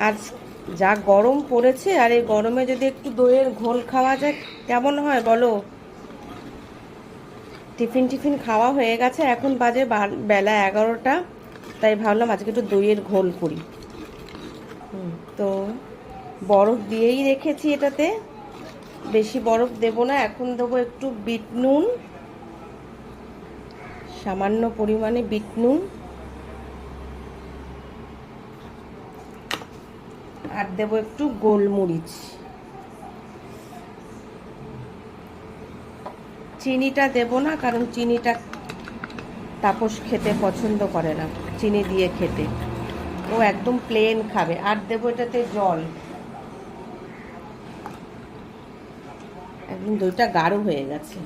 আজ যা গরম পড়েছে, আর এই গরমে যদি একটু দইয়ের ঘোল খাওয়া যায় কেমন হয় বলো। টিফিন খাওয়া হয়ে গেছে, এখন বাজে বেলা 11টা। তাই ভাবলাম আজকে একটু দইয়ের ঘোল করি। তো বরফ দিয়েই রেখেছি এটাতে, বেশি বরফ দেব না। এখন দেবো একটু বিট নুন, সামান্য পরিমাণে বিট নুন, আর দেবো একটু গোলমরিচ। চিনিটা দেব না, কারণ চিনিটা তাপস খেতে পছন্দ করে না, চিনি দিয়ে খেতে। ও একদম প্লেন খাবে। আর দেবো এটাতে জল। একদম দইটা গাঢ় হয়ে গেছে।